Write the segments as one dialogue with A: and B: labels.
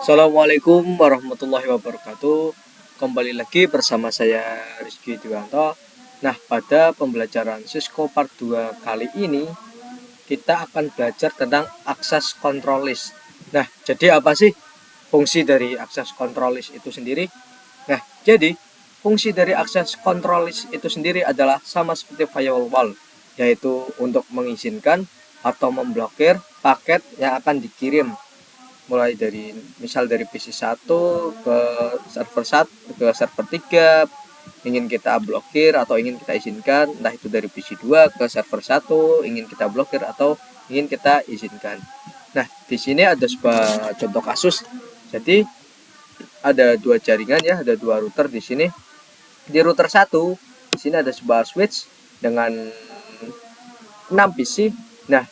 A: Assalamualaikum warahmatullahi wabarakatuh. Kembali lagi bersama saya Rizky Diwanto. Nah, pada pembelajaran Cisco Part 2 kali ini kita akan belajar tentang access control list. Nah, jadi apa sih fungsi dari access control list itu sendiri? Nah, jadi fungsi dari access control list itu sendiri adalah sama seperti firewall, yaitu untuk mengizinkan atau memblokir paket yang akan dikirim mulai dari misal dari PC 1 ke server 1 ke server 3 ingin kita blokir atau ingin kita izinkan, entah itu dari PC 2 ke server 1 ingin kita blokir atau ingin kita izinkan. Nah, di sini ada sebuah contoh kasus. Jadi ada dua jaringan ya, ada dua router di sini. Di router 1 di sini ada sebuah switch dengan 6 PC. Nah,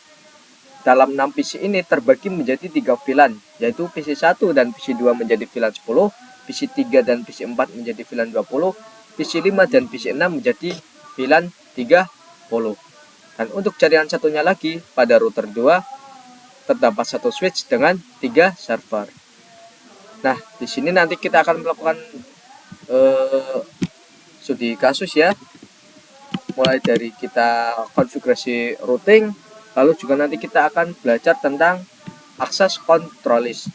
A: dalam 6 PC ini terbagi menjadi 3 VLAN, yaitu PC 1 dan PC 2 menjadi VLAN 10, PC 3 dan PC 4 menjadi VLAN 20, PC 5 dan PC 6 menjadi VLAN 30. Dan untuk jaringan satunya lagi, pada router 2 terdapat satu switch dengan 3 server. Nah, di sini nanti kita akan melakukan studi kasus ya, mulai dari kita konfigurasi routing, lalu juga nanti kita akan belajar tentang access control list.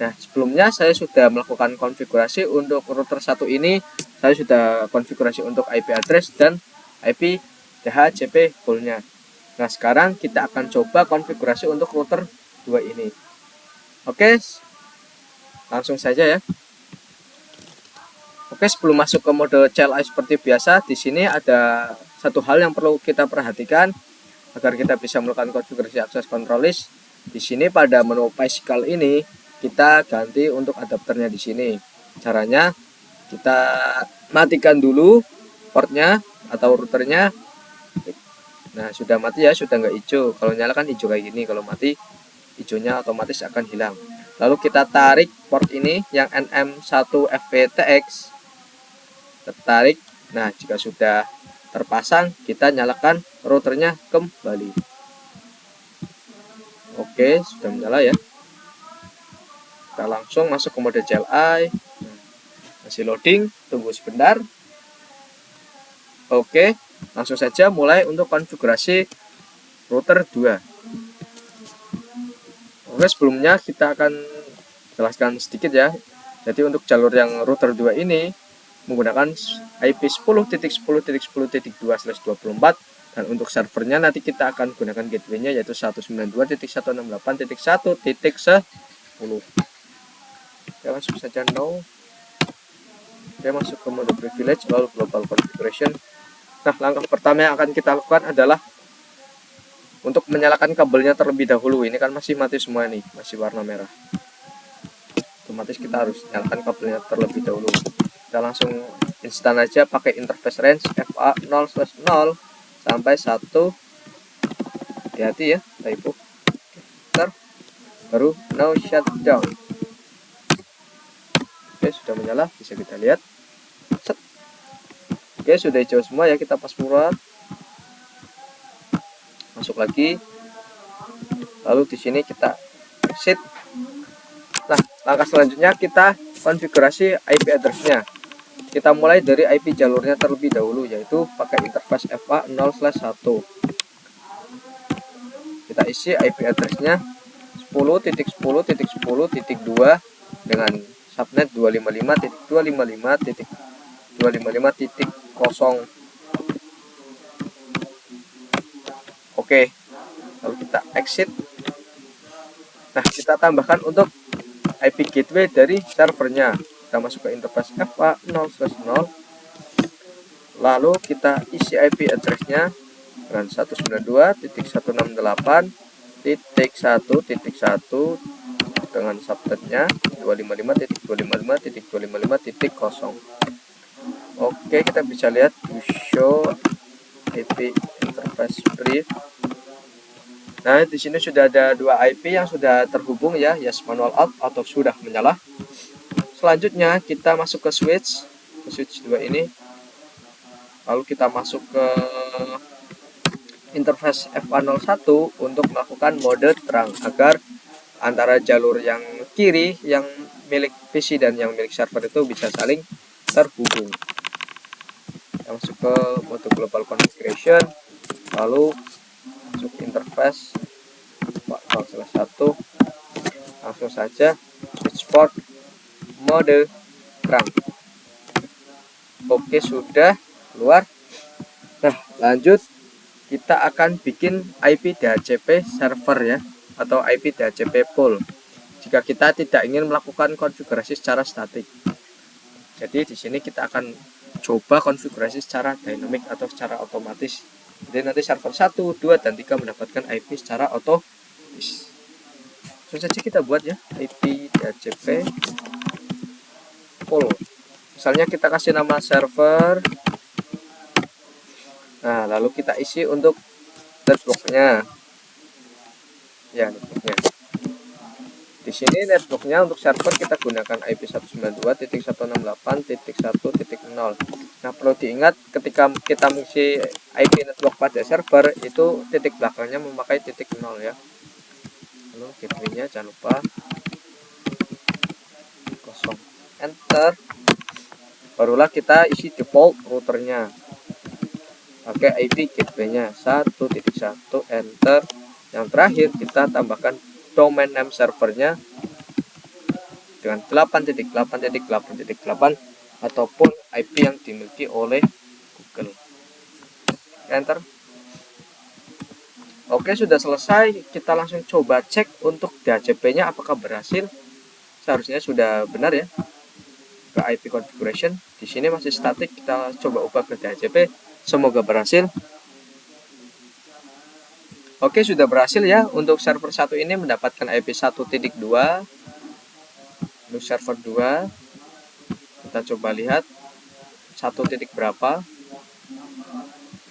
A: Nah, sebelumnya saya sudah melakukan konfigurasi untuk router 1 ini. Saya sudah konfigurasi untuk IP address dan IP DHCP poolnya. Nah, sekarang kita akan coba konfigurasi untuk router 2 ini. Oke, langsung saja ya. Oke, sebelum masuk ke mode CLI seperti biasa, di sini ada satu hal yang perlu kita perhatikan agar kita bisa melakukan konfigurasi access control list. Di sini pada menu physical ini kita ganti untuk adapternya di sini. Caranya kita matikan dulu portnya atau routernya. Nah, sudah mati ya, sudah nggak hijau. Kalau nyala kan hijau kayak gini, kalau mati hijaunya otomatis akan hilang. Lalu kita tarik port ini yang NM1FPTX. Tertarik. Nah, jika sudah terpasang, kita nyalakan routernya kembali. Oke, sudah menyala ya. Kita langsung masuk ke mode CLI. Masih loading, tunggu sebentar. Oke, langsung saja mulai untuk konfigurasi router 2. Oke, sebelumnya kita akan jelaskan sedikit ya. Jadi untuk jalur yang router 2 ini menggunakan IP 10.10.10.2/24, dan untuk servernya nanti kita akan gunakan gateway-nya yaitu 192.168.1.10. Oke, langsung saja no. Oke, masuk ke mode privilege lalu global configuration. Nah, langkah pertama yang akan kita lakukan adalah untuk menyalakan kabelnya terlebih dahulu. Ini kan masih mati semua nih, masih warna merah. Otomatis kita harus nyalakan kabelnya terlebih dahulu. Kita langsung instan aja pakai interface range FA 0/0 sampai 1. Hati-hati ya, typo. Ntar baru now shutdown. Oke, sudah menyala, bisa kita lihat. Set. Oke, sudah hijau semua ya, kita password. Masuk lagi. Lalu di sini kita exit. Nah, langkah selanjutnya kita konfigurasi IP address-nya. Kita mulai dari IP jalurnya terlebih dahulu, yaitu pakai interface FA 0/1. Kita isi IP address-nya 10.10.10.2 dengan subnet 255.255.255.0. Oke, lalu kita exit. Nah, kita tambahkan untuk IP gateway dari servernya. Kita masuk ke interface FA 0/0. Lalu kita isi IP address-nya dengan 192.168.1.1 dengan subnetnya 255.255.255.0. Oke, kita bisa lihat show IP interface brief. Nah, di sini sudah ada dua IP yang sudah terhubung ya, yes manual out atau sudah menyala. Selanjutnya kita masuk ke switch 2 ini. lalu kita masuk ke interface F101 untuk melakukan mode terang agar antara jalur yang kiri yang milik PC dan yang milik server itu bisa saling terhubung. Kita masuk ke mode global configuration, lalu masuk interface salah satu, langsung saja switch port mode terang. Oke, sudah keluar. Nah, lanjut kita akan bikin IP DHCP server ya, atau IP DHCP pool jika kita tidak ingin melakukan konfigurasi secara statik. Jadi di sini kita akan coba konfigurasi secara dynamic atau secara otomatis. Jadi nanti server 1, 2, dan 3 mendapatkan IP secara otomatis. Langsung saja kita buat ya IP DHCP pool. Misalnya kita kasih nama server. Nah, lalu kita isi untuk networknya. Ya, networknya. Di sini networknya untuk server kita gunakan IP 192.168.1.0. Nah, perlu diingat ketika kita mengisi IP network pada server itu titik belakangnya memakai titik 0 ya. Lalu gateway-nya jangan lupa kosong. Enter. Barulah kita isi default routernya. Pakai IP gateway-nya 1.1, enter. Yang terakhir kita tambahkan domain name servernya dengan 8.8.8.8 ataupun IP yang dimiliki oleh Google. Enter. Oke, sudah selesai. Kita langsung coba cek untuk DHCP-nya apakah berhasil. Seharusnya sudah benar ya. Ke IP configuration. Di sini masih static. Kita coba ubah ke DHCP. Semoga berhasil. Oke, sudah berhasil ya. Untuk server 1 ini mendapatkan IP 1.2. Untuk server 2 kita coba lihat 1 titik berapa.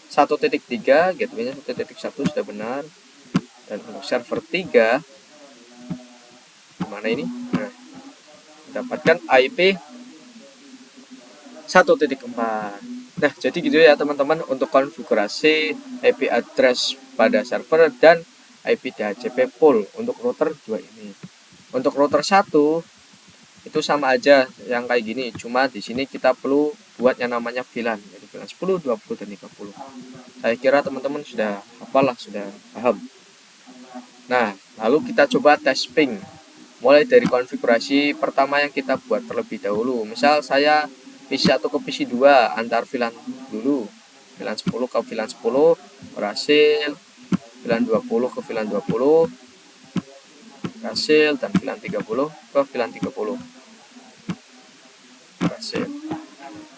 A: 1.3, gateway-nya 1.1 sudah benar. Dan untuk server 3 mana ini? Nah, mendapatkan IP 1.4. Nah, jadi gitu ya teman-teman untuk konfigurasi IP address pada server dan IP DHCP pool untuk router 2 ini. Untuk router 1 itu sama aja yang kayak gini, cuma di sini kita perlu buat yang namanya VLAN, jadi VLAN 10, 20, dan 30. Saya kira teman-teman sudah hafal lah, sudah paham. Nah, lalu kita coba tes ping. Mulai dari konfigurasi pertama yang kita buat terlebih dahulu. Misal saya PC1 ke PC2 antar VLAN dulu. VLAN 10 ke VLAN 10 berhasil. VLAN 20 ke VLAN 20 berhasil, dan VLAN 30 ke VLAN 30 berhasil.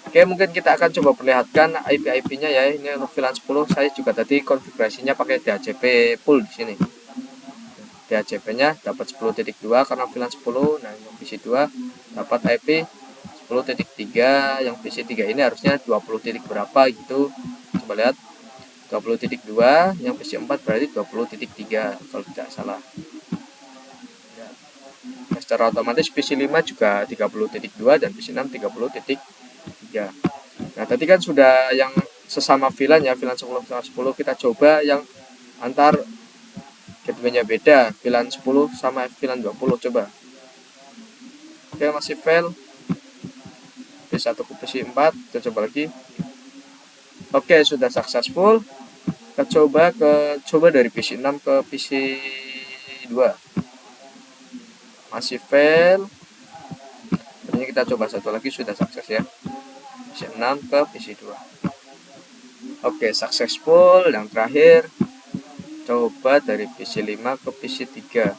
A: Oke, mungkin kita akan coba perlihatkan IP-IP-nya ya. Ini untuk VLAN 10 saya juga tadi konfigurasinya pakai DHCP pool di sini. DHCP-nya dapat 10.2 karena VLAN 10. Nah, yang PC2 dapat IP 10.3, yang PC3 ini harusnya 20 titik berapa gitu. Coba lihat 20.2, yang PC4 berarti 20.3 kalau tidak salah. Nah, secara otomatis PC5 juga 30.2 dan PC6 30.3. Nah, tadi kan sudah yang sesama VLAN ya, VLAN 10 sama 10. Kita coba yang antar gateway-nya beda, VLAN 10 sama VLAN 20 coba. Oke, masih fail. P1 ke PC4, kita coba lagi. Oke, sudah successful. Kita coba dari PC6 ke PC2. Masih fail. Ini kita coba satu lagi, sudah sukses ya. PC6 ke PC2. Oke, successful. Yang terakhir coba dari PC5 ke PC3.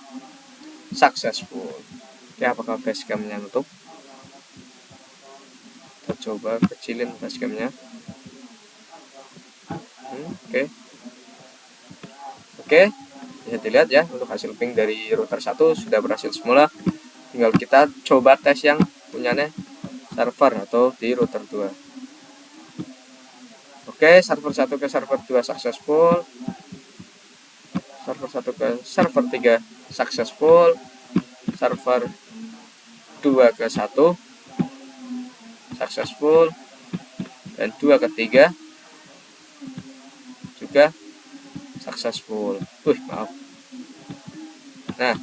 A: Successful. Oke, apakah facecam-nya nutup? Kita coba kecilin facecam-nya. Oke, bisa dilihat ya untuk hasil ping dari router 1 sudah berhasil semula. Tinggal kita coba tes yang punyanya server atau di router 2. Oke, server 1 ke server 2 successful. Server 1 ke server 3 successful. Server 2 ke 1 successful, dan 2 ke 3 juga successful. Maaf. Nah,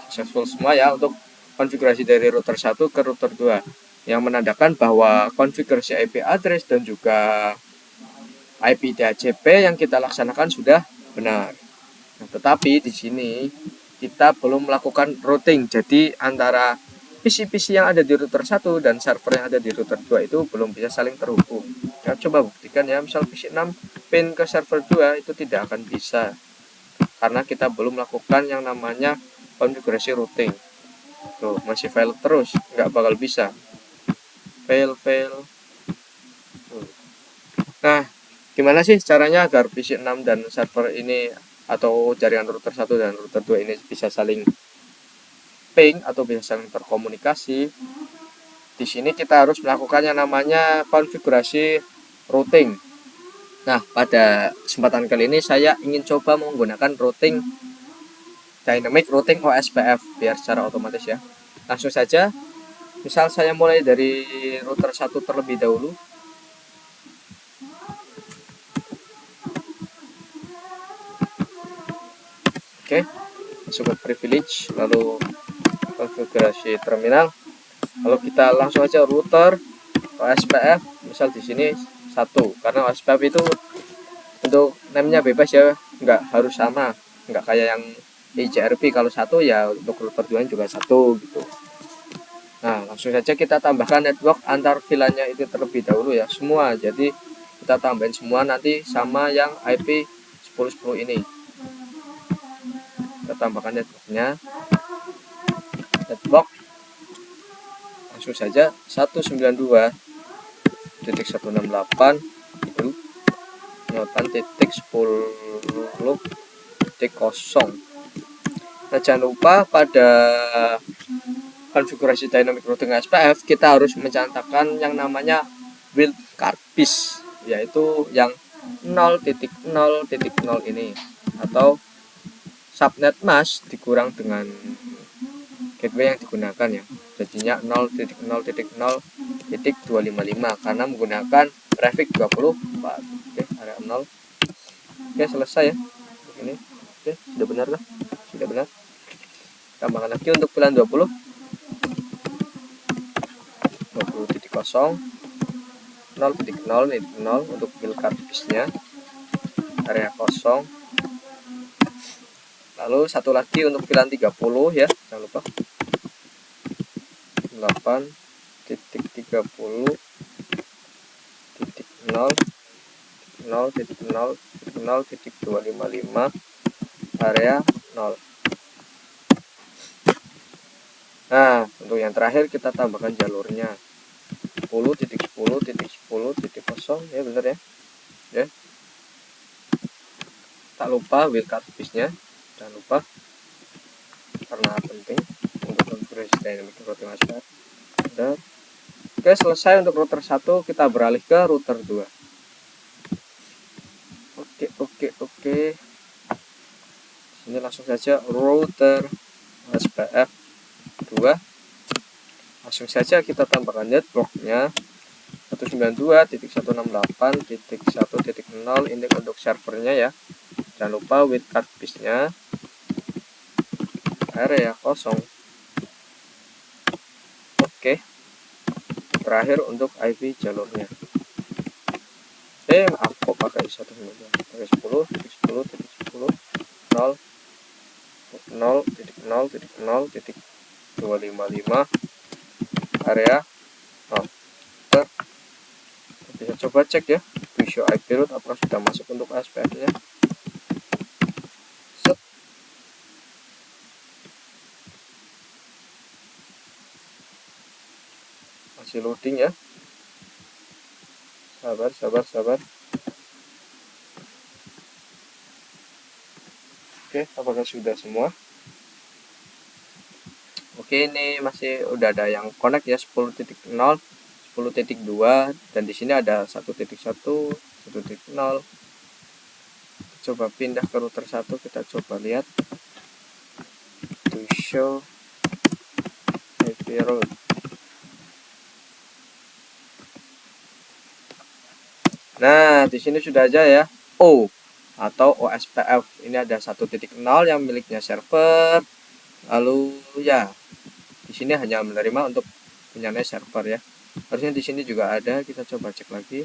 A: successful semua ya untuk konfigurasi dari router 1 ke router 2, yang menandakan bahwa konfigurasi IP address dan juga IP DHCP yang kita laksanakan sudah benar. Nah, tetapi di sini kita belum melakukan routing. Jadi antara PC-PC yang ada di router 1 dan server yang ada di router 2 itu belum bisa saling terhubung. Kita coba buktikan ya, misal PC 6 pin ke server 2 itu tidak akan bisa, karena kita belum melakukan yang namanya konfigurasi routing. Tuh, masih fail terus, nggak bakal bisa. Fail. Nah, gimana sih caranya agar PC 6 dan server ini atau jaringan router 1 dan router 2 ini bisa saling ping atau bisa saling terkomunikasi? Di sini kita harus melakukan yang namanya konfigurasi routing. Nah, pada kesempatan kali ini saya ingin coba menggunakan routing Dynamic Routing OSPF biar secara otomatis ya. Langsung saja, misal saya mulai dari router 1 terlebih dahulu. Oke, masuk ke privilege, lalu konfigurasi terminal. Lalu kita langsung aja router OSPF, misal di sini 1, karena OSPF itu untuk namanya bebas ya, nggak harus sama, nggak kayak yang IJRP, kalau 1 ya untuk router 2 juga 1 gitu. Nah, langsung saja kita tambahkan network antar VLAN-nya itu terlebih dahulu ya, semua. Jadi kita tambahin semua nanti sama yang IP 1010 ini. Kita tambahkan networknya, network langsung saja 192.168 itu 8.10.0. Nah, jangan lupa pada konfigurasi dynamic routing SPF kita harus mencantumkan yang namanya wildcard bus, yaitu yang 0.0.0 ini, atau subnet mask dikurang dengan gateway yang digunakan ya, jadinya 0.0.0.255 karena menggunakan prefix 24. Oke, area 0. Oke, selesai ya ini. Oke, sudah benar lah, sudah benar. Tambahkan lagi untuk VLAN 20.0 0.0.0 untuk wildcard busnya, area kosong. Lalu satu lagi untuk VLAN 30 ya, jangan lupa 8.30.0.0.0.255 area 0. Nah, untuk yang terakhir kita tambahkan jalurnya 10.10.10.0 ya, benar ya. Ya. Tak lupa wildcard busnya, jangan lupa karena penting untuk konfigurasi dynamic routing SPF. Oke, selesai untuk router 1, kita beralih ke router 2. Oke. Ini langsung saja router SPF 2. Langsung saja kita tambahkan networknya 192.168.1.0 ini untuk servernya ya. Jangan lupa wildcard busnya, area kosong. Oke, terakhir untuk IP jalurnya. Maaf kok pakai 192.10.10.0.0.0.0.255 area 0. Kita bisa coba cek ya, show IP route apakah sudah masuk untuk SPF nya. Masih loading ya, sabar. Oke, apakah sudah semua? Oke, ini masih udah ada yang connect ya, 10.0, 10.2, dan di sini ada 1.1, 1.0. Coba pindah ke router 1, kita coba lihat to show IP route. Nah, di sini sudah aja ya. Oh, atau OSPF. Ini ada 1.0 yang miliknya server. Lalu ya, di sini hanya menerima untuk punyanya server ya. Harusnya di sini juga ada, kita coba cek lagi.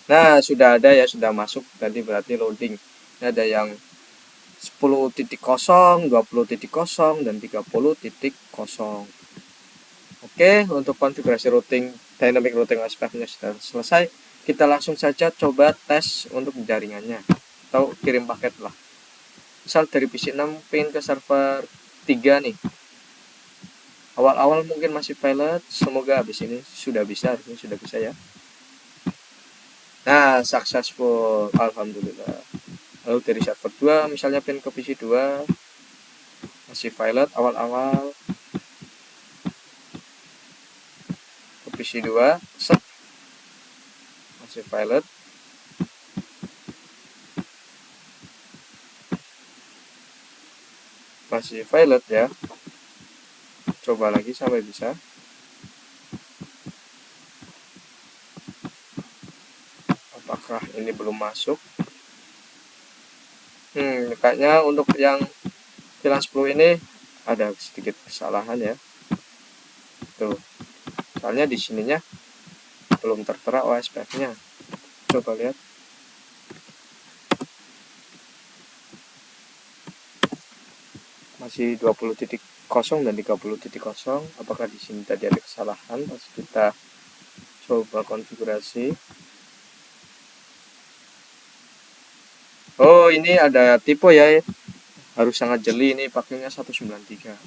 A: Nah, sudah ada ya, sudah masuk tadi, berarti loading. Ini ada yang 10.0, 20.0, dan 30.0. Oke, untuk konfigurasi routing dynamic routing OSPF-nya sudah selesai. Kita langsung saja coba tes untuk jaringannya atau kirim paket lah. Misal dari PC 6 pengen ke server 3 nih. Awal-awal mungkin masih pilot, semoga habis ini sudah bisa, harusnya sudah bisa ya. Nah, successful, alhamdulillah. Lalu dari server 2 misalnya pengen ke PC 2, masih pilot awal-awal, ke PC 2, set, masih pilot. Masih pilot ya. Coba lagi sampai bisa. Apakah ini belum masuk? Kayaknya untuk yang VLAN 10 ini ada sedikit kesalahan ya. Tuh. Soalnya di sininya belum tertera OSPF-nya. Coba lihat. Masih 20.0 dan 30.0. Apakah di sini tadi ada kesalahan? Pas kita coba konfigurasi. Oh, ini ada tipe ya. Harus sangat jeli, ini pakainya 193.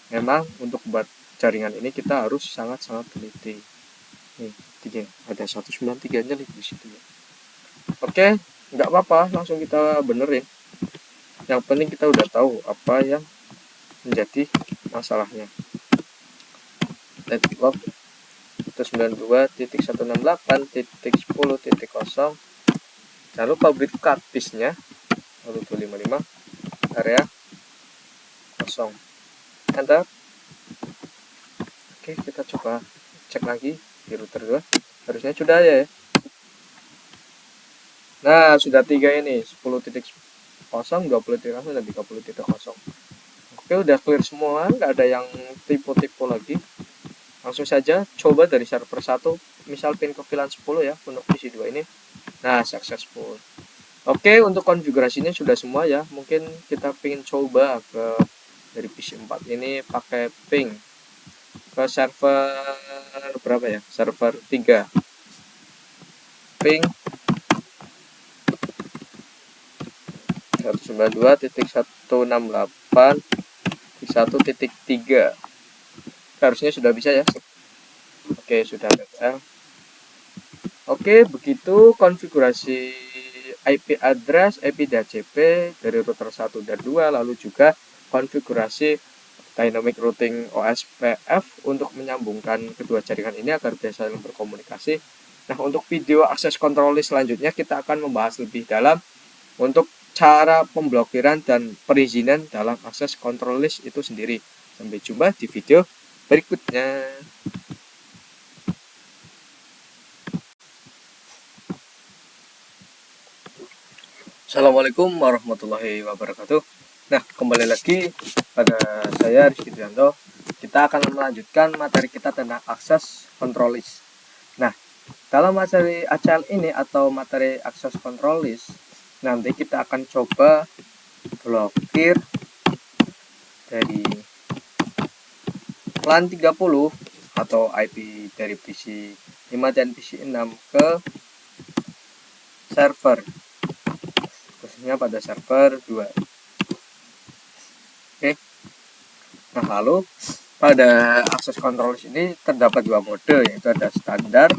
A: Memang untuk buat jaringan ini kita harus sangat-sangat teliti. Nih, ada 193 nya di situ ya. Oke, nggak apa-apa, langsung kita benerin. Yang penting kita udah tahu apa yang menjadi masalahnya. Network 192.168.10.0. Jangan lupa bit card piece-nya. Lalu 255 area 0. Enter. Oke, kita coba cek lagi di router 2. Harusnya sudah ya. Nah, sudah 3 ini, 10.0, 20.0, dan 30.0. Oke, udah clear semua, nggak ada yang tipe-tipe lagi. Langsung saja coba dari server 1, misal pin ke VLAN 10 ya, untuk PC 2 ini. Nah, successful. Oke, untuk konfigurasinya sudah semua ya. Mungkin kita pengen coba dari PC 4 ini pakai ping ke server berapa ya? Server 3. Ping 192.168.1.3. Harusnya sudah bisa ya. Oke, sudah ada. Oke, begitu konfigurasi IP address, IP DHCP dari router 1 dan 2, lalu juga konfigurasi dynamic routing OSPF untuk menyambungkan kedua jaringan ini agar bisa saling berkomunikasi. Nah, untuk video akses control list selanjutnya kita akan membahas lebih dalam untuk cara pemblokiran dan perizinan dalam akses control list itu sendiri. Sampai jumpa di video berikutnya. Assalamualaikum warahmatullahi wabarakatuh. Nah, kembali lagi pada saya Rizky Trianto. Kita akan melanjutkan materi kita tentang akses control list. Nah, dalam materi ACL ini atau materi akses control list, nanti kita akan coba blokir dari LAN 30 atau IP dari PC 5 dan PC 6 ke server, khususnya pada server 2. Oke. Nah, lalu pada akses control list ini terdapat dua mode, yaitu ada standar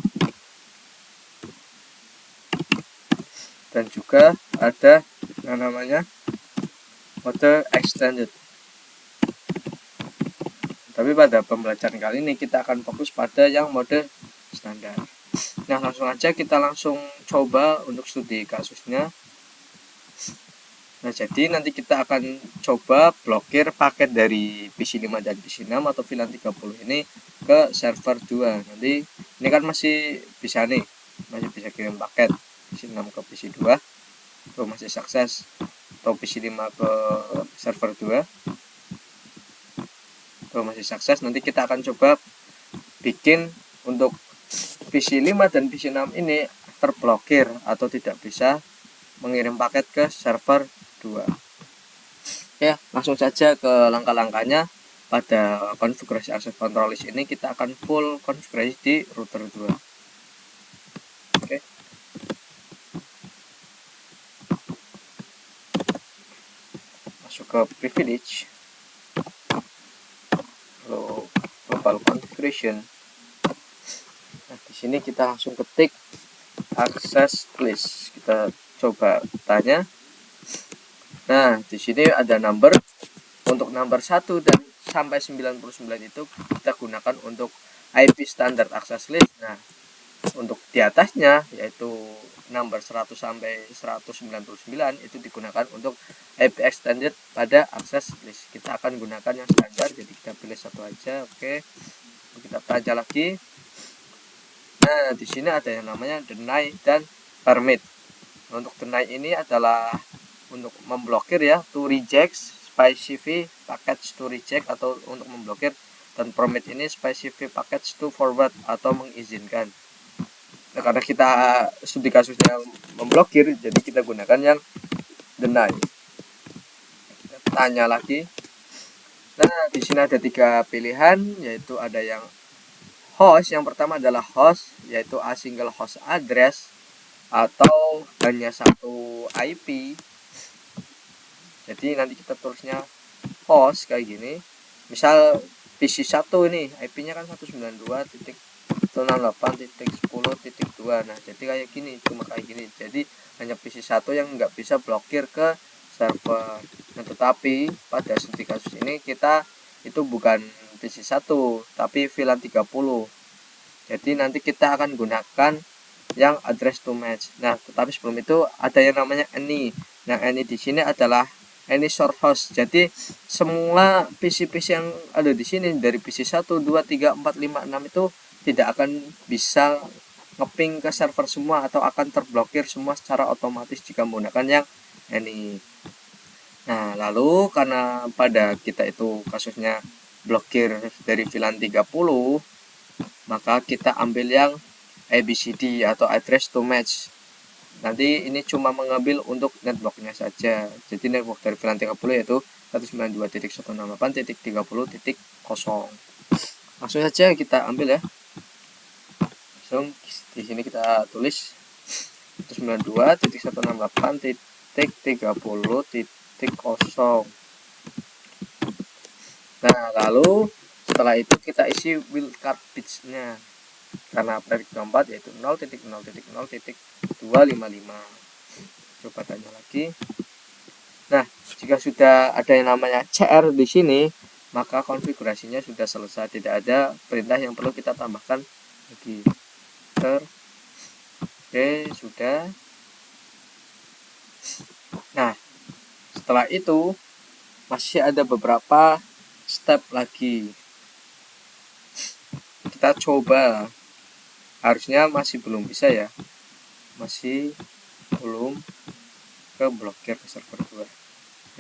A: dan juga ada yang namanya mode extended. Tapi pada pembelajaran kali ini kita akan fokus pada yang mode standar. Nah, langsung aja kita langsung coba untuk studi kasusnya. Nah, jadi nanti kita akan coba blokir paket dari PC 5 dan PC 6 atau VLAN 30 ini ke server 2. Nanti Ini kan masih bisa nih, masih bisa kirim paket PC6 ke PC2 itu masih sukses, atau PC5 ke server 2 itu masih sukses. Nanti kita akan coba bikin untuk PC5 dan PC6 ini terblokir atau tidak bisa mengirim paket ke server 2. Ya, langsung saja ke langkah-langkahnya. Pada konfigurasi access control list ini kita akan full konfigurasi di router 2. Oke. Masuk ke privilege. Lalu global configuration. Nah, di sini kita langsung ketik access list. Kita coba tanya. Nah, di sini ada number. Untuk number 1 dan sampai 99 itu kita gunakan untuk IP standard access list. Nah, untuk di atasnya yaitu number 100 sampai 199 itu digunakan untuk IP extended pada access list. Kita akan gunakan yang standar, jadi kita pilih satu aja. Oke. Kita tanya lagi. Nah, di sini ada yang namanya deny dan permit. Untuk deny ini adalah untuk memblokir ya, to reject specific package to reject atau untuk memblokir, dan permit ini specific package to forward atau mengizinkan. Nah, karena kita studi kasusnya memblokir, jadi kita gunakan yang deny. Kita tanya lagi. Nah, di sini ada 3 pilihan, yaitu ada yang host. Yang pertama adalah host, yaitu a single host address atau hanya satu IP. Jadi nanti kita tulisnya host kayak gini. Misal PC1 ini IP-nya kan 192.168.10.2. Nah, jadi kayak gini, cuma kayak gini. Jadi hanya PC1 yang nggak bisa blokir ke server. Nah, tetapi pada studi kasus ini kita itu bukan PC1 tapi VLAN 30. Jadi nanti kita akan gunakan yang address to match. Nah, tetapi sebelum itu ada yang namanya any. Nah, any di sini adalah any source host. Jadi semua PC-PC yang ada di sini dari PC 1, 2, 3, 4, 5, 6 itu tidak akan bisa ngeping ke server semua atau akan terblokir semua secara otomatis jika menggunakan yang any. Nah, lalu karena pada kita itu kasusnya blokir dari VLAN 30, maka kita ambil yang ABCD atau address to match. Nanti ini cuma mengambil untuk networknya saja. Jadi network dari VLAN 30 yaitu 192.168.30.0. Langsung saja kita ambil ya. Langsung di sini kita tulis 192.168.30.0. Nah, lalu setelah itu kita isi wildcard bits-nya. Karena predik 4 yaitu 0.0.0.255. Coba tanya lagi. Nah, jika sudah ada yang namanya CR di sini, maka konfigurasinya sudah selesai. Tidak ada perintah yang perlu kita tambahkan lagi. Oke, sudah. Nah, setelah itu masih ada beberapa step lagi. Kita coba. Harusnya masih belum bisa ya. Masih belum ke blokir ke server 2.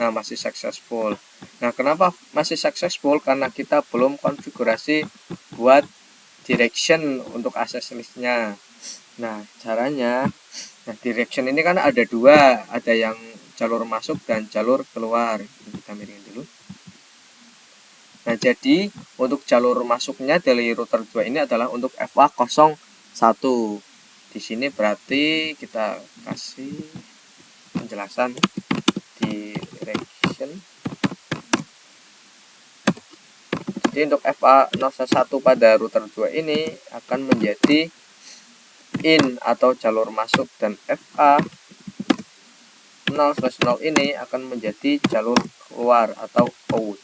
A: Nah, masih successful. Nah, kenapa masih successful? Karena kita belum konfigurasi buat direction untuk access listnya. Nah, caranya, direction ini kan ada 2, ada yang jalur masuk dan jalur keluar. Kita miringin dulu. Nah, jadi untuk jalur masuknya dari router 2 ini adalah untuk FA01. Di sini berarti kita kasih penjelasan direction. Jadi untuk FA01 pada router 2 ini akan menjadi in atau jalur masuk, dan FA0/0 ini akan menjadi jalur keluar atau out.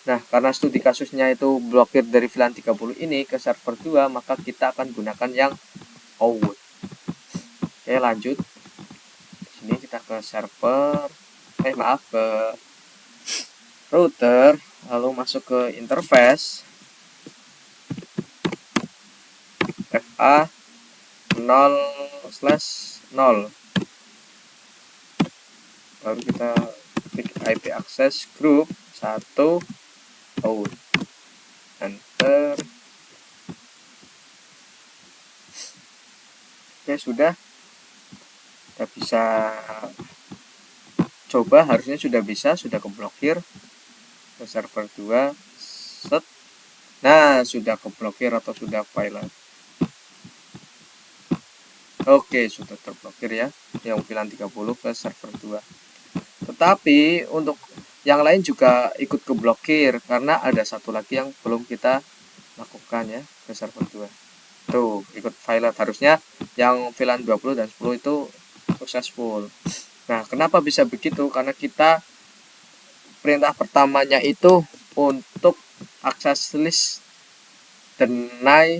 A: Nah, karena studi kasusnya itu blokir dari VLAN 30 ini ke server 2, maka kita akan gunakan yang out. Oke, lanjut. Di sini kita ke server, ke router, lalu masuk ke interface. A 0/0. Baru kita klik IP access group 1 out, enter. Oke, sudah. Kita bisa coba, harusnya sudah bisa, sudah keblokir ke server 2. Set. Nah, sudah keblokir atau sudah pilot. Oke, sudah terblokir ya yang VLAN 30 ke server 2. Tetapi untuk yang lain juga ikut keblokir karena ada satu lagi yang belum kita lakukan ya ke server 2. Tuh, ikut pilot. Harusnya yang VLAN 20 dan 10 itu successful. Nah, kenapa bisa begitu? Karena kita perintah pertamanya itu untuk akses list deny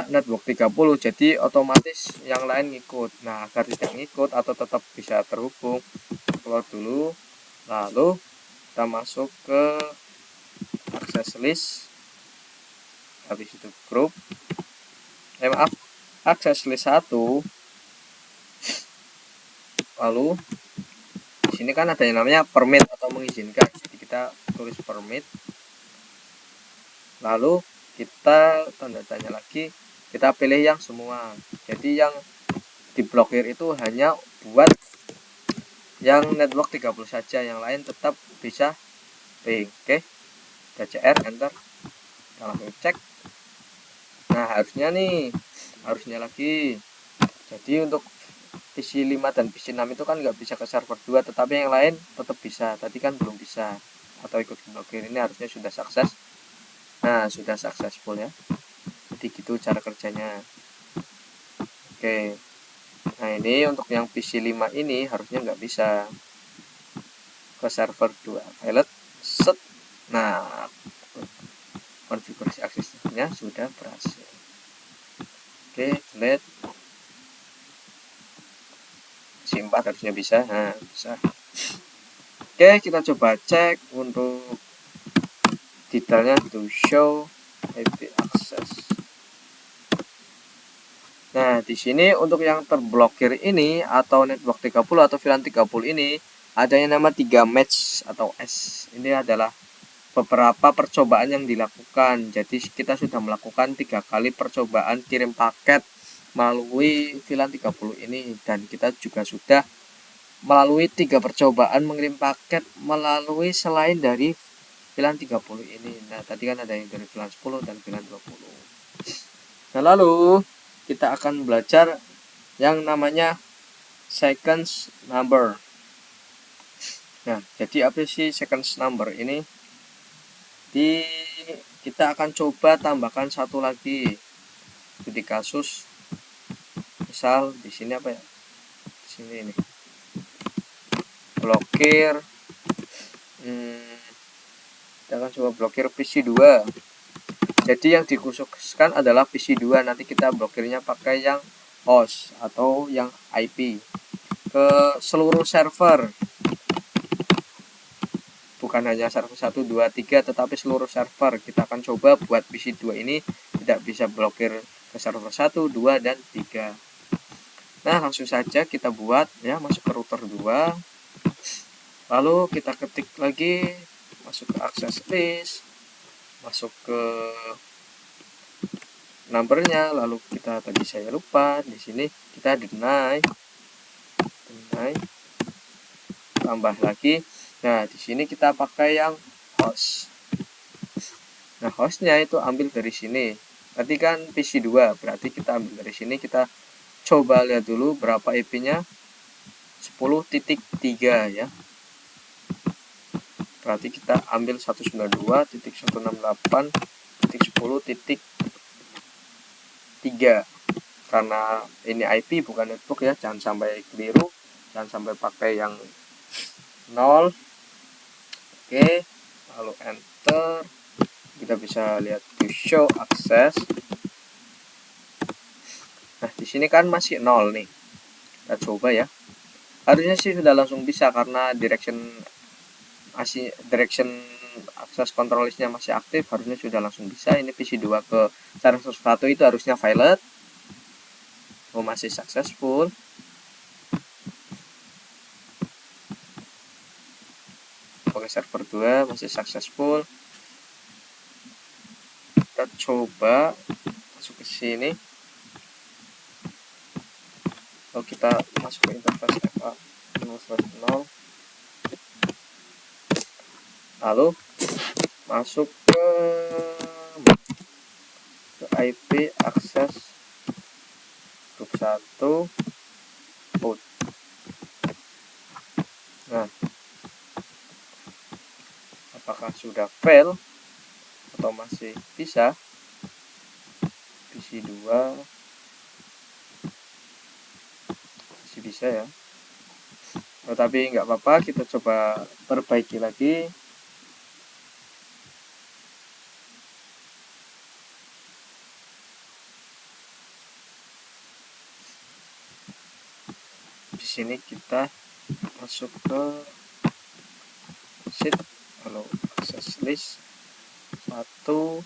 A: network 30, jadi otomatis yang lain ngikut. Nah, agar tidak ngikut atau tetap bisa terhubung, keluar dulu, lalu kita masuk ke akses list, habis itu grup, akses list 1, lalu di sini kan ada yang namanya permit atau mengizinkan, jadi kita tulis permit, lalu kita tanda tanya lagi, kita pilih yang semua. Jadi yang diblokir itu hanya buat yang network 30 saja, yang lain tetap bisa ping. Oke, kita CR, enter, kita langsung cek. Nah, harusnya lagi. Jadi untuk PC 5 dan PC 6 itu kan nggak bisa ke server 2, tetapi yang lain tetap bisa. Tadi kan belum bisa atau ikut blokir. Ini harusnya sudah sukses. Nah, sudah successful ya. Jadi gitu cara kerjanya. Oke. Nah, ini untuk yang PC 5 ini harusnya nggak bisa ke server 2. Pilot set. Nah, konfigurasi aksesnya sudah berhasil. Oke, delete. PC 4 harusnya bisa. Nah, bisa. Oke, kita coba cek untuk detailnya to show IP access. Nah, di sini untuk yang terblokir ini atau network 30 atau VLAN 30 ini ada yang nama 3 match atau S. Ini adalah beberapa percobaan yang dilakukan. Jadi kita sudah melakukan 3 kali percobaan kirim paket melalui VLAN 30 ini, dan kita juga sudah melalui 3 percobaan mengirim paket melalui selain dari VLAN 30 ini. Nah, tadi kan ada yang dari VLAN 10 dan VLAN 20. Nah, lalu kita akan belajar yang namanya sequence number. Nah, jadi apa sih sequence number ini? Kita akan coba tambahkan satu lagi. Jadi kasus misal di sini apa ya? Di sini ini. Blokir kita akan coba blokir PC 2. Jadi yang dikhususkan adalah PC 2. Nanti kita blokirnya pakai yang host atau yang IP ke seluruh server. Bukan hanya server 1, 2, 3, tetapi seluruh server. Kita akan coba buat PC 2 ini tidak bisa blokir ke server 1, 2, dan 3. Nah, langsung saja kita buat ya, masuk ke router 2. Lalu kita ketik lagi, masuk ke access list, masuk ke numbernya, lalu kita tadi saya lupa, di sini kita deny, tambah lagi. Nah, di sini kita pakai yang host. Nah, hostnya itu ambil dari sini. Tadi kan PC 2, berarti kita ambil dari sini. Kita coba lihat dulu berapa IP-nya. 10.3 ya. Berarti kita ambil 192.168.10.3. Karena ini IP bukan network ya, jangan sampai keliru, jangan sampai pakai yang 0. Oke, lalu enter. Kita bisa lihat to show access. Nah, di sini kan masih 0 nih. Kita coba ya. Harusnya sih sudah langsung bisa karena direction akses control listnya masih aktif, harusnya sudah langsung bisa. Ini PC2 ke server 1 itu harusnya valid. Oh, masih successful. Oke, server 2 masih successful. Kita coba masuk ke sini. Kalau kita masuk ke interface FA 0/0, lalu masuk ke IP akses grup 1 port. Nah, apakah sudah fail atau masih bisa? PC2 masih bisa ya, tetapi nggak apa-apa, kita coba perbaiki lagi. Di sini kita masuk ke sheet, lalu access list 1,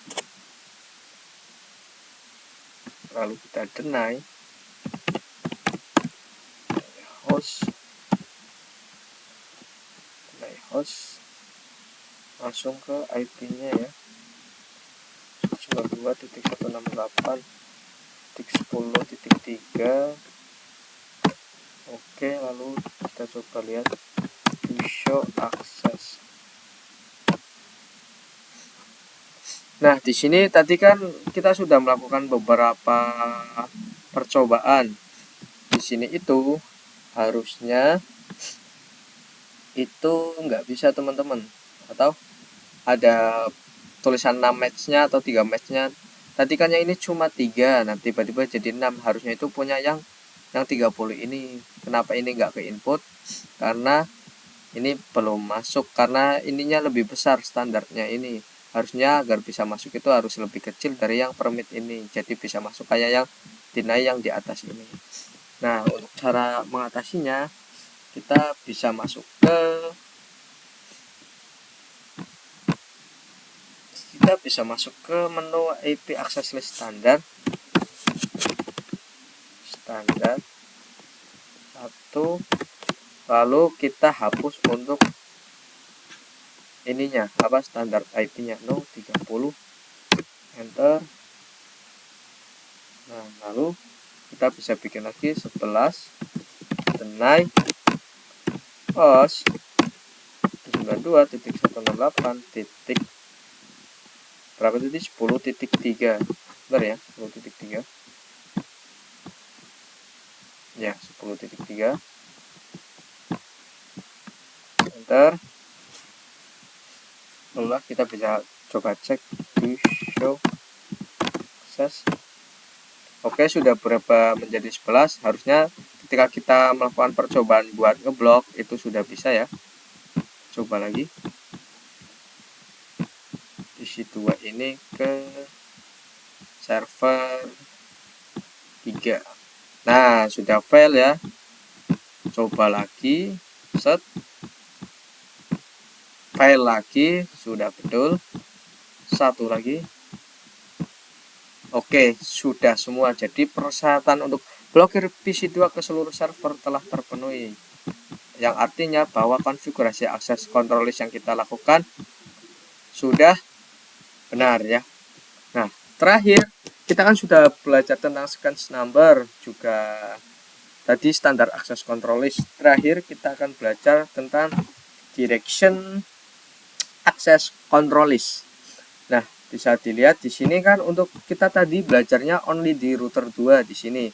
A: lalu kita deny host, langsung ke IP-nya ya, 92.168.10.3. Oke, lalu kita coba lihat to show access. Nah, di sini tadi kan kita sudah melakukan beberapa percobaan. Di sini itu harusnya itu nggak bisa, teman-teman, atau ada tulisan 6 matchnya atau 3 matchnya. Tadi kan yang ini cuma 3, nah tiba-tiba jadi 6. Harusnya itu punya yang 30 ini. Kenapa ini nggak ke input? Karena ini belum masuk, karena ininya lebih besar standarnya ini. Harusnya agar bisa masuk itu harus lebih kecil dari yang permit ini, jadi bisa masuk kayak yang deny yang di atas ini. Nah, untuk cara mengatasinya, kita bisa masuk ke menu IP access list standar 1, lalu kita hapus untuk ininya, standar IP-nya 030, enter. Nah, lalu kita bisa bikin lagi 11 deny host 92.168. Berapa tadi? 10.3. Bentar ya, 10.3. Ya, 10.3. Enter. Lalu kita bisa coba cek di show access. Oke, sudah berubah menjadi 11. Harusnya ketika kita melakukan percobaan buat ngeblok itu sudah bisa ya. Coba lagi. PC2 ini ke server 3. Nah, sudah fail ya. Coba lagi, set. Fail lagi, sudah betul. Satu lagi. Oke, sudah semua. Jadi persyaratan untuk blokir PC2 ke seluruh server telah terpenuhi. Yang artinya bahwa konfigurasi akses control list yang kita lakukan sudah benar ya. Nah, terakhir kita kan sudah belajar tentang sequence number, juga tadi standar akses control list. Terakhir kita akan belajar tentang direction akses control list. Nah, bisa dilihat di sini kan untuk kita tadi belajarnya only di router 2 di sini.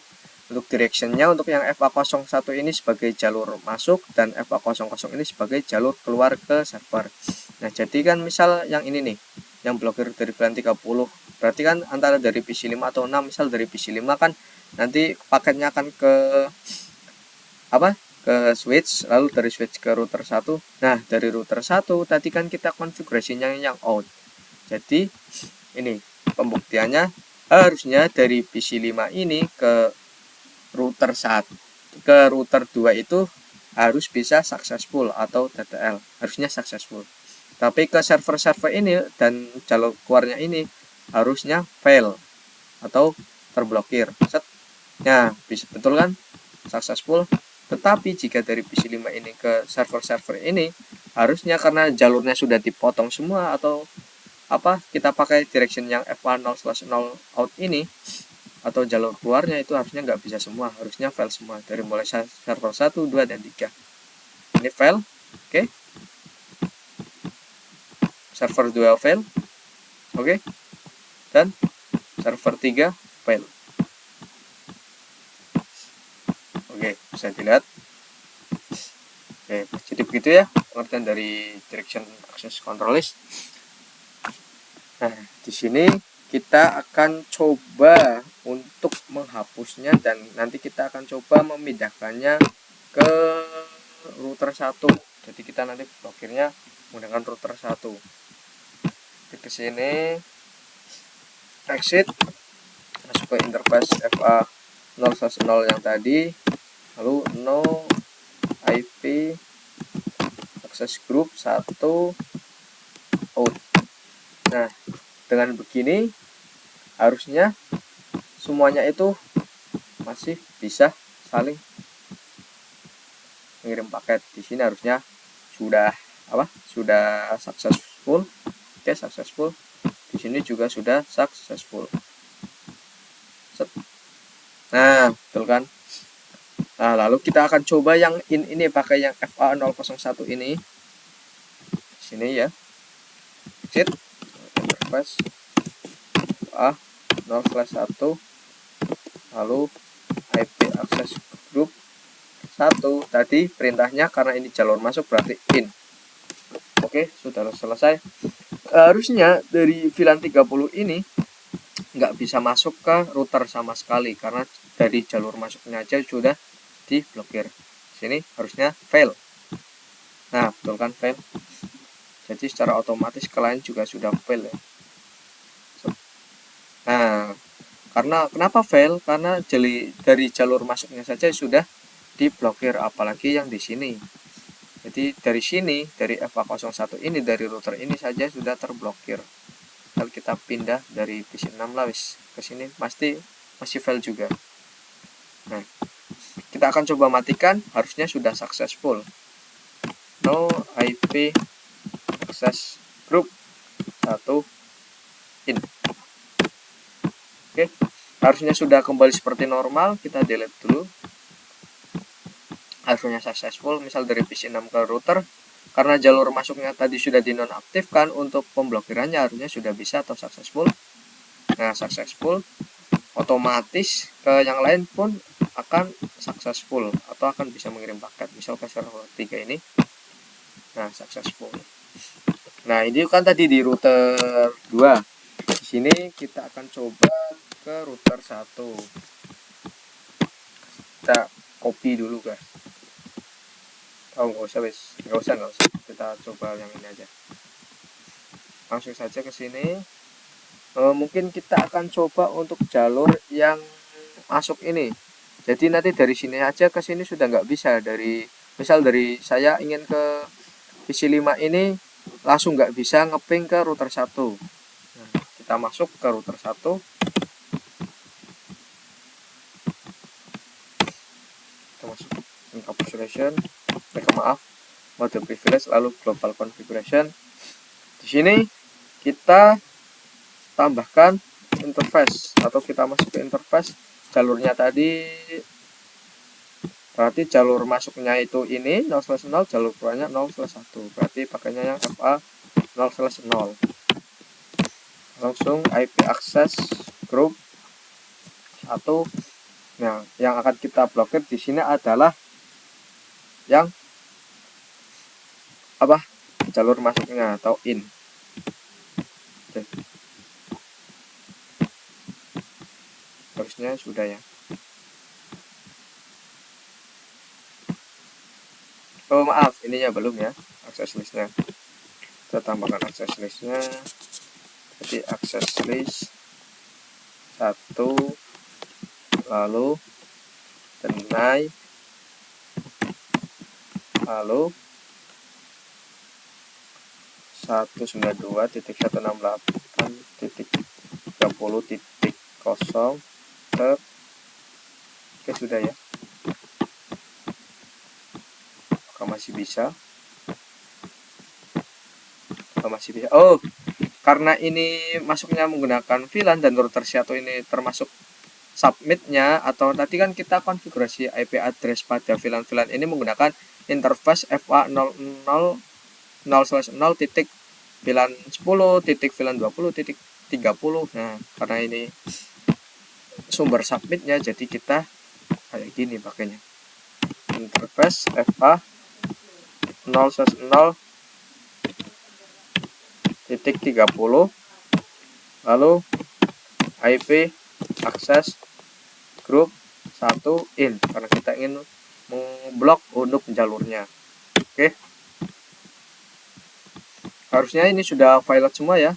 A: Untuk directionnya untuk yang FA01 ini sebagai jalur masuk dan FA00 ini sebagai jalur keluar ke server. Nah, jadi kan misal yang ini nih, yang blokir dari VLAN 30, berarti kan antara dari PC5 atau 6, misal dari PC5 kan nanti paketnya akan ke ke switch, lalu dari switch ke router 1. Nah, dari router 1 tadi kan kita konfigurasinya yang out. Jadi ini pembuktiannya, harusnya dari PC5 ini ke router 1 ke router 2 itu harus bisa successful atau TTL, harusnya successful. Tapi ke server-server ini dan jalur keluarnya ini harusnya fail atau terblokir. Set. Nah, bisa betul kan? Successful. Tetapi jika dari PC5 ini ke server-server ini harusnya karena jalurnya sudah dipotong semua atau apa, kita pakai direction yang f10/0 out ini atau jalur keluarnya itu harusnya nggak bisa semua, harusnya fail semua dari mulai server 1, 2, dan 3. Ini fail. Oke. Server 2 fail. Oke. Dan server 3 fail. Oke, bisa dilihat. Oke, jadi begitu ya pengertian dari direction access control list. Nah, di sini kita akan coba untuk menghapusnya dan nanti kita akan coba memindahkannya ke router 1. Jadi kita nanti blokirnya menggunakan router 1. Ke sini exit, masuk ke interface FA 0/0 yang tadi, lalu no IP access group 1 out. Nah, dengan begini harusnya semuanya itu masih bisa saling mengirim paket. Di sini harusnya sudah sudah successful. Oke, successful. Di sini juga sudah successful. Nah, betul kan? Nah, lalu kita akan coba yang ini pakai yang FA001 ini. Di sini ya. Exit interface FA0/1 lalu IP access group 1. Tadi perintahnya karena ini jalur masuk berarti in. Oke, sudah selesai. Harusnya dari VLAN 30 ini nggak bisa masuk ke router sama sekali karena dari jalur masuknya aja sudah diblokir. Sini harusnya fail. Nah, betul kan fail. Jadi secara otomatis klien juga sudah fail ya. Nah, karena kenapa fail? Karena dari jalur masuknya saja sudah diblokir, apalagi yang di sini. Jadi dari sini, dari FA01 ini, dari router ini saja sudah terblokir. Kalau kita pindah dari PC6 lah wis ke sini pasti masih fail juga. Nah, kita akan coba matikan, harusnya sudah successful. No IP access group 1 in. Oke, harusnya sudah kembali seperti normal. Kita delete dulu. Harusnya successful, misal dari PC6 ke router. Karena jalur masuknya tadi sudah dinonaktifkan, untuk pemblokirannya harusnya sudah bisa atau successful. Nah, successful, otomatis ke yang lain pun akan successful atau akan bisa mengirim paket, misal ke server 3 ini. Nah, successful. Nah, ini kan tadi di router 2. Di sini kita akan coba ke router 1. Kita copy dulu, guys. Oh, nggak usah. Kita coba yang ini aja. Langsung saja ke sini. Mungkin kita akan coba untuk jalur yang masuk ini. Jadi nanti dari sini aja ke sini sudah nggak bisa. Misal dari saya ingin ke PC5 ini langsung nggak bisa ngeping ke router 1. Nah, kita masuk ke router 1. Kita masuk configuration. Maaf, mode privilege, lalu global configuration. Di sini kita tambahkan interface atau kita masuk ke interface. Jalurnya tadi berarti jalur masuknya itu ini 0/0, jalur keluarnya 0/1. Berarti pakainya yang FA 0/0. Langsung IP access group 1. Nah, yang akan kita blokir di sini adalah yang jalur masuknya atau in. Oke. Harusnya sudah ya. Oh, maaf, ininya belum ya, access listnya. Kita tambahkan access listnya. Jadi access list 1, lalu deny, lalu 192.168.30.0 ter. Oke, sudah ya. Apakah masih bisa? Oh, karena ini masuknya menggunakan VLAN dan router Seattle ini termasuk submitnya, atau tadi kan kita konfigurasi IP address pada VLAN ini menggunakan interface FA00/0 titik VLAN 10 titik VLAN 20 titik 30. Nah, karena ini sumber submitnya, jadi kita kayak gini pakainya, interface FA0/0 titik 30 lalu IP akses grup 1 in, karena kita ingin memblok untuk jalurnya. Oke, harusnya ini sudah violet semua ya,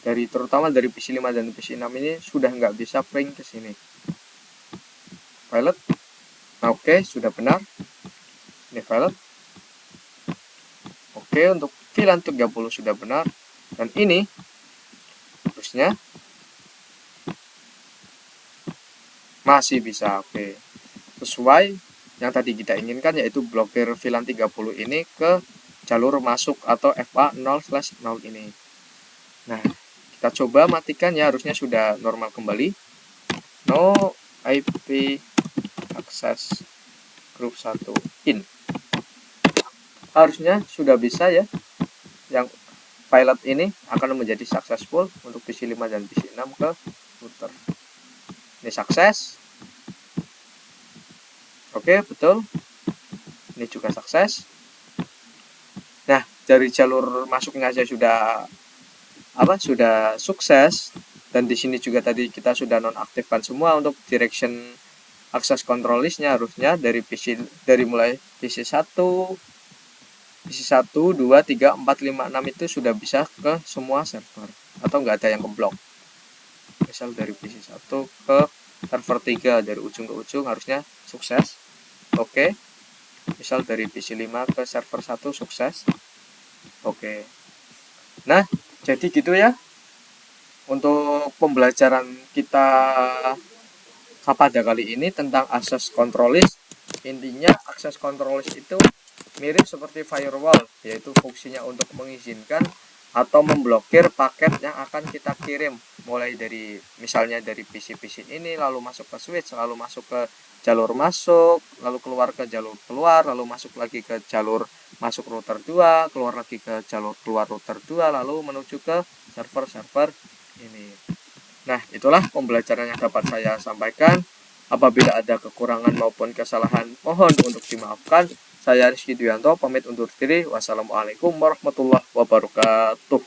A: terutama dari PC 5 dan PC 6 ini sudah nggak bisa ping ke sini. Violet. Nah, oke, sudah benar. Ini violet. Oke, untuk VLAN 30 sudah benar. Dan ini harusnya masih bisa. Oke, sesuai yang tadi kita inginkan, yaitu blokir VLAN 30 ini ke jalur masuk atau FA0/0 ini. Nah, kita coba matikan ya, harusnya sudah normal kembali. No IP access group 1 in. Harusnya sudah bisa ya. Yang pilot ini akan menjadi successful untuk PC 5 dan PC 6 ke router. Ini sukses. Oke, betul. Ini juga sukses. Nah, dari jalur masuknya saya sudah sukses, dan di sini juga tadi kita sudah nonaktifkan semua untuk direction access control listnya. Harusnya dari mulai PC 1, 2, 3, 4, 5, 6 itu sudah bisa ke semua server, atau nggak ada yang keblok. Misal dari PC 1 ke server 3 dari ujung ke ujung harusnya sukses. Oke. Misal dari PC 5 ke server 1 sukses. Oke. Nah, jadi gitu ya untuk pembelajaran kita pada kali ini tentang access control list. Intinya access control list itu mirip seperti firewall, yaitu fungsinya untuk mengizinkan atau memblokir paket yang akan kita kirim, mulai dari misalnya dari PC ini, lalu masuk ke switch, lalu masuk ke jalur masuk, lalu keluar ke jalur keluar, lalu masuk lagi ke jalur masuk router 2, keluar lagi ke jalur keluar router 2, lalu menuju ke server-server ini. Nah, itulah pembelajaran yang dapat saya sampaikan. Apabila ada kekurangan maupun kesalahan, mohon untuk dimaafkan. Saya Rizky Duyanto, pamit undur diri. Wassalamualaikum warahmatullahi wabarakatuh.